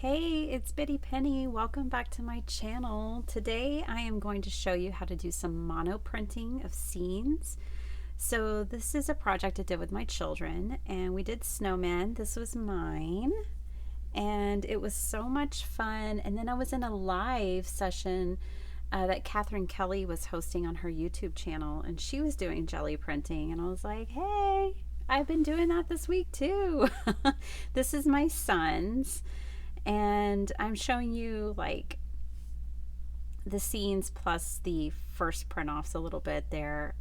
Hey, it's Bitty Penny. Welcome back to my channel. Today I am going to show you how to do some mono printing of scenes. So this is a project I did with my children and we did snowmen. This was mine and it was so much fun. And then I was in a live session that Catherine Kelly was hosting on her YouTube channel, and she was doing jelly printing, and I was like, hey, I've been doing that this week too. This is my son's, and I'm showing you like the scenes plus the first print offs a little bit there.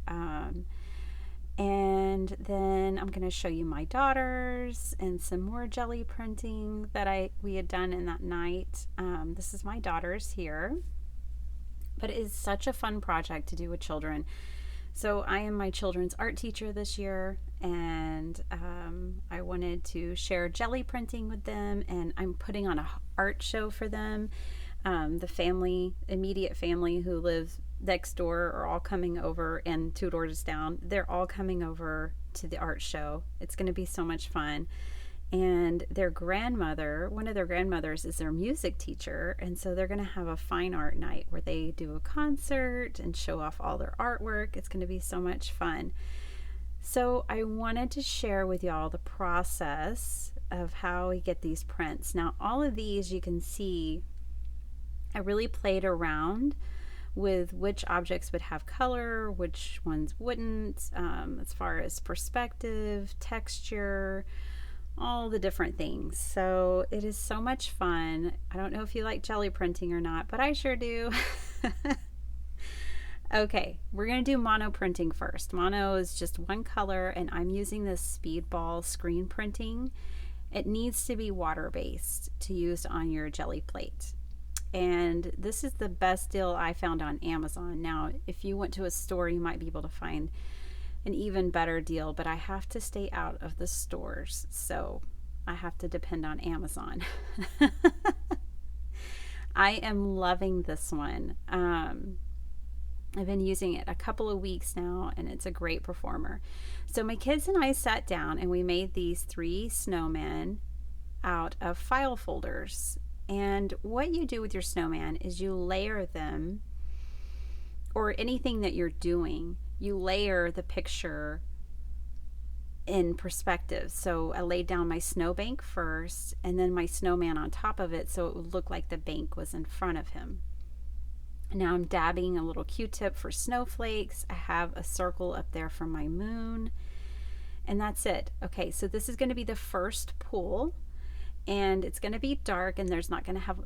And then I'm going to show you my daughters and some more jelly printing that we had done in that night. This is my daughters here, but it is such a fun project to do with children. So I am my children's art teacher this year, and I wanted to share jelly printing with them, and I'm putting on an art show for them. The immediate family who lives next door are all coming over, and 2 doors down, they're all coming over to the art show. It's going to be so much fun. And their grandmother, one of their grandmothers, is their music teacher, and so they're going to have a fine art night where they do a concert and show off all their artwork. It's going to be so much fun. So I wanted to share with y'all the process of how we get these prints. Now, all of these you can see I really played around with which objects would have color, which ones wouldn't, as far as perspective, texture, all the different things. So it is so much fun. I don't know if you like jelly printing or not, but I sure do. Okay, we're going to do mono printing first. Mono is just one color, and I'm using this speedball screen printing. It needs to be water-based to use on your jelly plate. And this is the best deal I found on Amazon. Now, if you went to a store, you might be able to find an even better deal, but I have to stay out of the stores, so I have to depend on Amazon. I am loving this one. I've been using it a couple of weeks now, and it's a great performer. So my kids and I sat down and we made these 3 snowmen out of file folders. And what you do with your snowman is you layer them, or anything that you're doing, you layer the picture in perspective. So I laid down my snowbank first, and then my snowman on top of it, so it would look like the bank was in front of him. Now I'm dabbing a little Q-tip for snowflakes. I have a circle up there for my moon, and that's it. Okay, so this is going to be the first pool, and it's going to be dark, and it's not going to have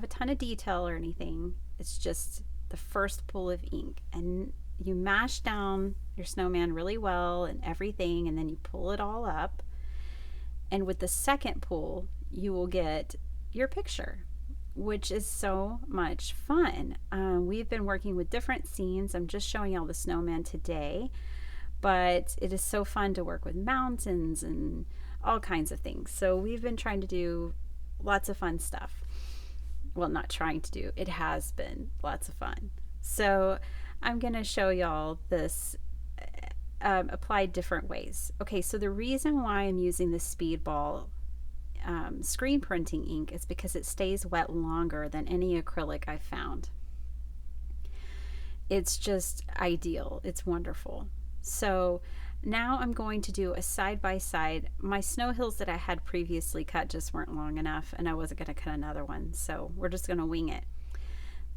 a ton of detail or anything. It's just the first pool of ink, and you mash down your snowman really well and everything, and then you pull it all up, and with the second pull you will get your picture, which is so much fun. We've been working with different scenes. I'm just showing y'all the snowman today, but it is so fun to work with mountains and all kinds of things. So we've been trying to do lots of fun stuff. Well, not trying to do, it has been lots of fun. So I'm going to show y'all this applied different ways. Okay, so the reason why I'm using the speedball screen printing ink is because it stays wet longer than any acrylic I've found. It's just ideal. It's wonderful. So now I'm going to do a side-by-side. My snow hills that I had previously cut just weren't long enough, and I wasn't going to cut another one, so we're just going to wing it.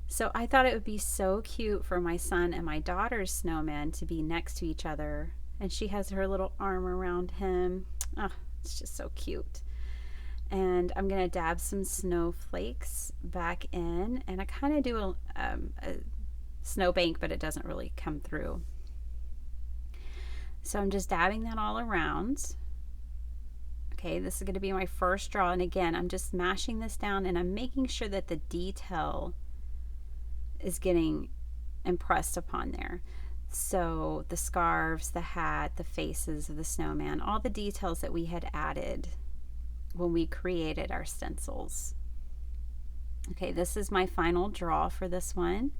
So I thought it would be so cute for my son and my daughter's snowman to be next to each other, and she has her little arm around him. Oh, it's just so cute. And I'm going to dab some snowflakes back in, and I kind of do a snowbank, but it doesn't really come through. So I'm just dabbing that all around. Okay, this is going to be my first draw, and again, I'm just mashing this down, and I'm making sure that the detail is getting impressed upon there. So the scarves, the hat, the faces of the snowman, all the details that we had added when we created our stencils. Okay, this is my final draw for this one,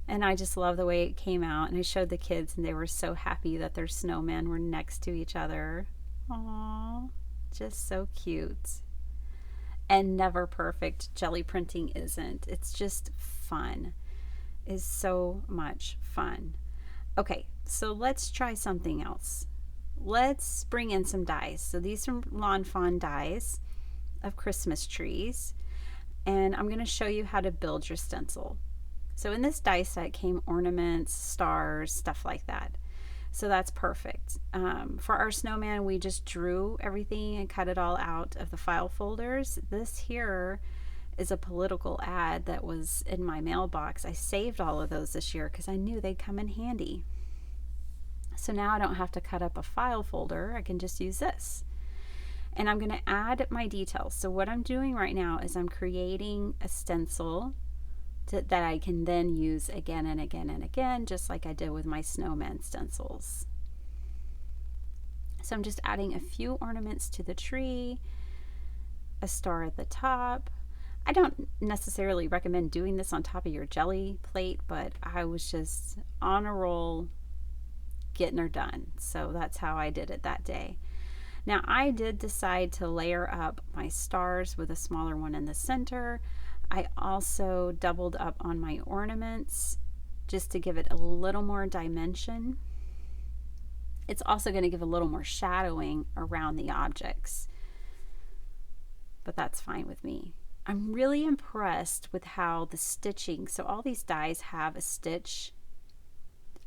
and I just love the way it came out, and I showed the kids and they were so happy that their snowmen were next to each other. Aww, just so cute. and never perfect. Jelly printing isn't. It's just fun. It's so much fun. Okay, so let's try something else. Let's bring in some dies. So these are Lawn Fawn dies of Christmas trees, and I'm going to show you how to build your stencil. So in this die set came ornaments, stars, stuff like that. So that's perfect. For our snowman, we just drew everything and cut it all out of the file folders. This here is a political ad that was in my mailbox. I saved all of those this year because I knew they'd come in handy. So now I don't have to cut up a file folder. I can just use this. And I'm going to add my details. So what I'm doing right now is I'm creating a stencil that I can then use again and again and again, just like I did with my snowman stencils. So I'm just adding a few ornaments to the tree, a star at the top. I don't necessarily recommend doing this on top of your jelly plate, but I was just on a roll getting her done. So that's how I did it that day. Now I did decide to layer up my stars with a smaller one in the center. I also doubled up on my ornaments just to give it a little more dimension. It's also going to give a little more shadowing around the objects, but that's fine with me. I'm really impressed with how the stitching, so all these dies have a stitch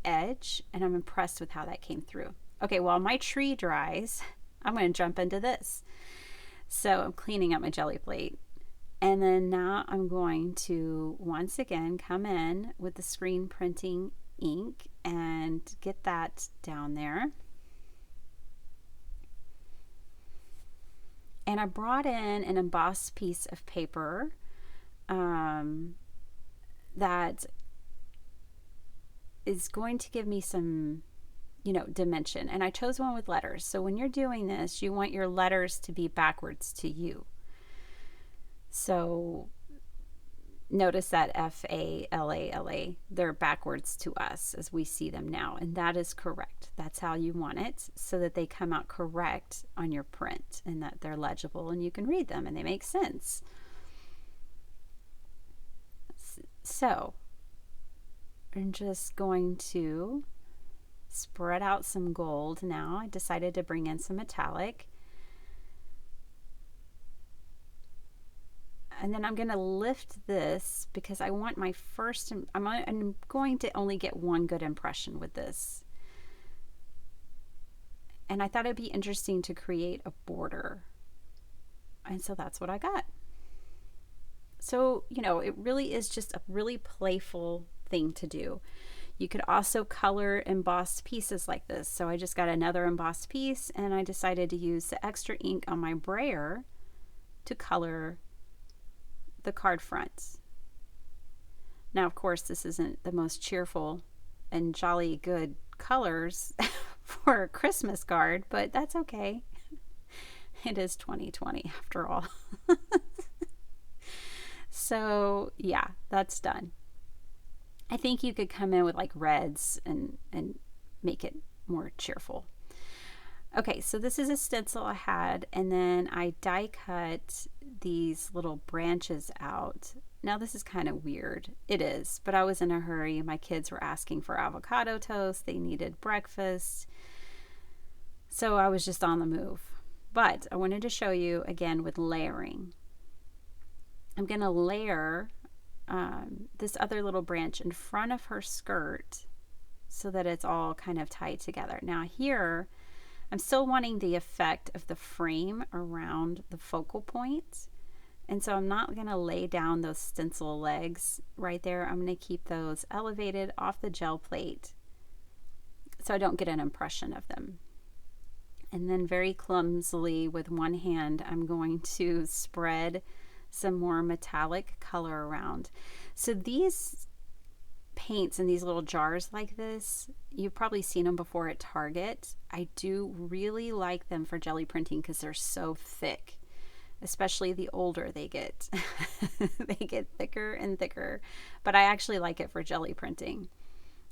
edge, and I'm impressed with how that came through. Okay, while my tree dries, I'm going to jump into this. So I'm cleaning up my jelly plate. And then now I'm going to once again come in with the screen printing ink and get that down there. And I brought in an embossed piece of paper that is going to give me some, dimension. And I chose one with letters. So when you're doing this, you want your letters to be backwards to you. So notice that F-A-L-A-L-A, they're backwards to us as we see them now, and that is correct. That's how you want it, so that they come out correct on your print and that they're legible and you can read them and they make sense. So I'm just going to spread out some gold now. I decided to bring in some metallic. And then I'm going to lift this because I want my first, I'm going to only get one good impression with this. And I thought it'd be interesting to create a border. And so that's what I got. So, it really is just a really playful thing to do. You could also color embossed pieces like this. So I just got another embossed piece and I decided to use the extra ink on my brayer to color the card fronts. Now, of course, this isn't the most cheerful and jolly good colors for a Christmas card, but that's okay. It is 2020 after all. So yeah, that's done. I think you could come in with like reds and make it more cheerful. Okay, so this is a stencil I had, and then I die cut these little branches out. Now this is kind of weird. It is, but I was in a hurry. My kids were asking for avocado toast. They needed breakfast. So I was just on the move. But I wanted to show you again with layering. I'm going to layer this other little branch in front of her skirt so that it's all kind of tied together. Now here, I'm still wanting the effect of the frame around the focal point. And so I'm not going to lay down those stencil legs right there. I'm going to keep those elevated off the gel plate so I don't get an impression of them. And then very clumsily with one hand, I'm going to spread some more metallic color around. So these paints in these little jars like this, you've probably seen them before at Target. I do really like them for jelly printing because they're so thick, especially the older they get. They get thicker and thicker, but I actually like it for jelly printing.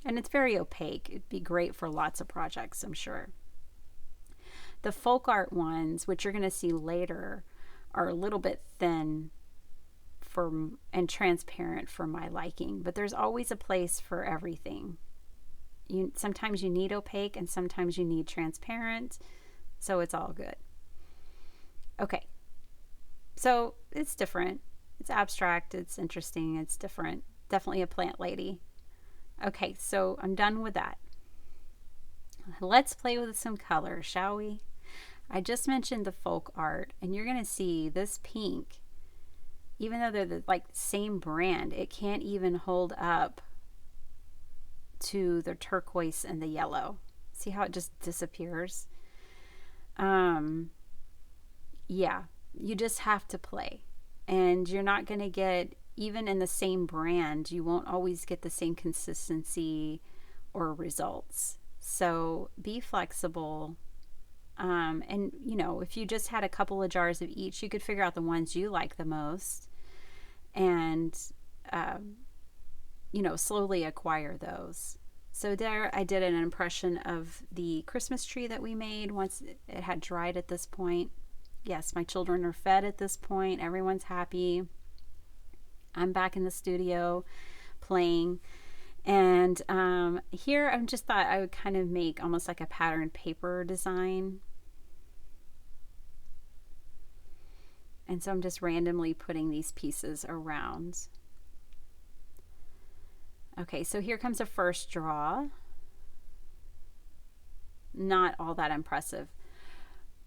And it's very opaque. It'd be great for lots of projects, I'm sure. The folk art ones, which you're going to see later, are a little bit thin and transparent for my liking, but there's always a place for everything. Sometimes you need opaque and sometimes you need transparent, so it's all good. Okay, so it's different. It's abstract, it's interesting, it's different. Definitely a plant lady. Okay, so I'm done with that. Let's play with some color, shall we? I just mentioned the folk art, and you're going to see this pink, even though they're the same brand, it can't even hold up to the turquoise and the yellow. See how it just disappears? Yeah, you just have to play. And you're not going to get, even in the same brand, you won't always get the same consistency or results. So be flexible. And, if you just had a couple of jars of each, you could figure out the ones you like the most and, slowly acquire those. So there I did an impression of the Christmas tree that we made once it had dried at this point. Yes, my children are fed at this point. Everyone's happy. I'm back in the studio playing. And here I just thought I would kind of make almost like a patterned paper design. And so I'm just randomly putting these pieces around. Okay, so here comes a first draw. Not all that impressive.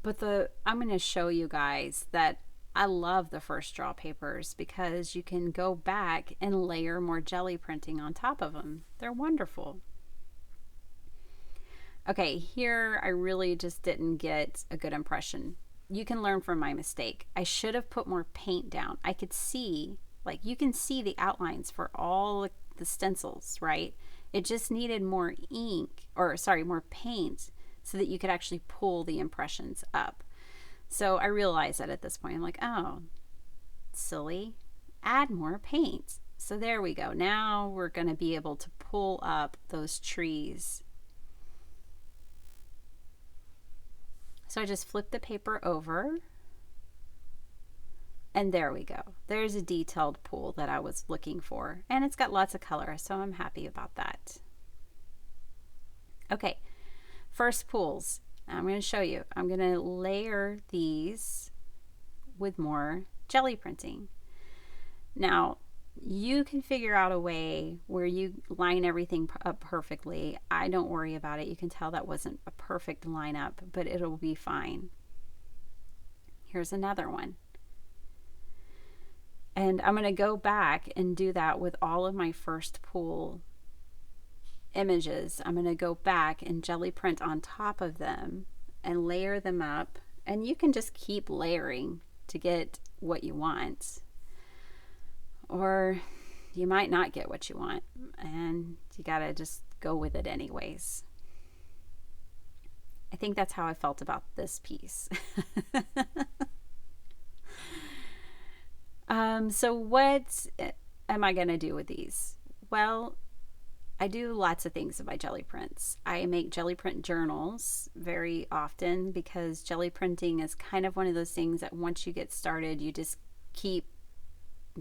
But I'm going to show you guys that I love the first draw papers because you can go back and layer more jelly printing on top of them. They're wonderful. Okay, here I really just didn't get a good impression. You can learn from my mistake. I should have put more paint down. I could see, you can see the outlines for all the stencils, right? It just needed more more paint so that you could actually pull the impressions up. So I realized that at this point. I'm like, oh, silly. Add more paint. So there we go. Now we're going to be able to pull up those trees. So I just flip the paper over. And there we go. There's a detailed pool that I was looking for. And it's got lots of color, so I'm happy about that. Okay, first pools. I'm going to show you. I'm going to layer these with more jelly printing. Now, you can figure out a way where you line everything up perfectly. I don't worry about it. You can tell that wasn't a perfect lineup, but it'll be fine. Here's another one. And I'm going to go back and do that with all of my first pool images. I'm going to go back and jelly print on top of them and layer them up. And you can just keep layering to get what you want. Or you might not get what you want. And you got to just go with it anyways. I think that's how I felt about this piece. So what am I going to do with these? Well, I do lots of things with my jelly prints. I make jelly print journals very often because jelly printing is kind of one of those things that once you get started, you just keep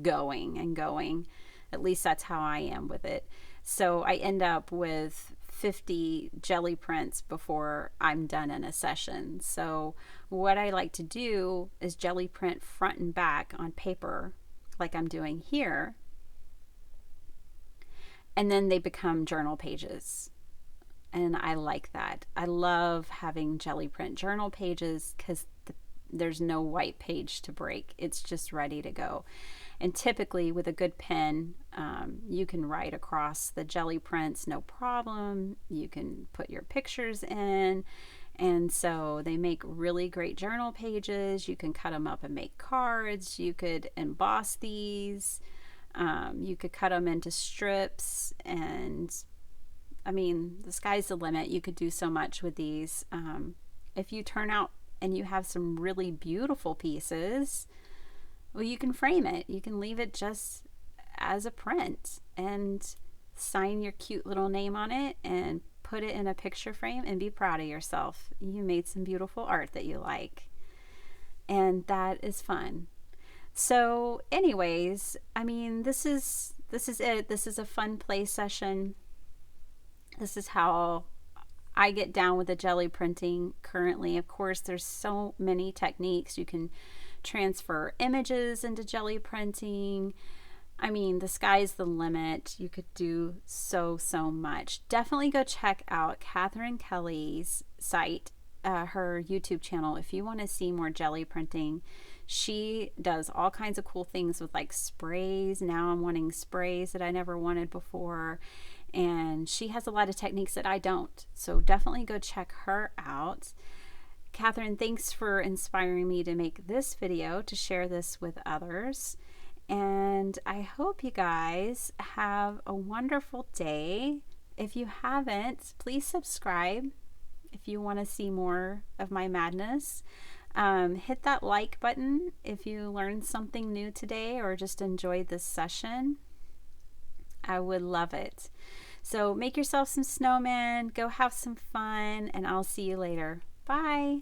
going and going. At least that's how I am with it. So I end up with 50 jelly prints before I'm done in a session. So what I like to do is jelly print front and back on paper like I'm doing here. And then they become journal pages. And I like that. I love having jelly print journal pages because there's no white page to break. It's just ready to go. And typically with a good pen, you can write across the jelly prints, no problem. You can put your pictures in. And so they make really great journal pages. You can cut them up and make cards. You could emboss these. You could cut them into strips. And I mean, the sky's the limit. You could do so much with these. If you turn out and you have some really beautiful pieces, well, you can frame it. You can leave it just as a print and sign your cute little name on it and put it in a picture frame and be proud of yourself. You made some beautiful art that you like. and that is fun. So anyways, I mean, this is it. This is a fun play session. This is how I get down with the jelly printing currently. Of course, there's so many techniques. You can transfer images into jelly printing. I mean, the sky's the limit. You could do so much. Definitely go check out Catherine Kelly's site, her YouTube channel, if you want to see more jelly printing. She does all kinds of cool things with like sprays. Now I'm wanting sprays that I never wanted before. And she has a lot of techniques that I don't. So definitely go check her out. Catherine, thanks for inspiring me to make this video, to share this with others. And I hope you guys have a wonderful day. If you haven't, please subscribe if you want to see more of my madness. Hit that like button if you learned something new today or just enjoyed this session. I would love it. So make yourself some snowmen, go have some fun, and I'll see you later. Bye.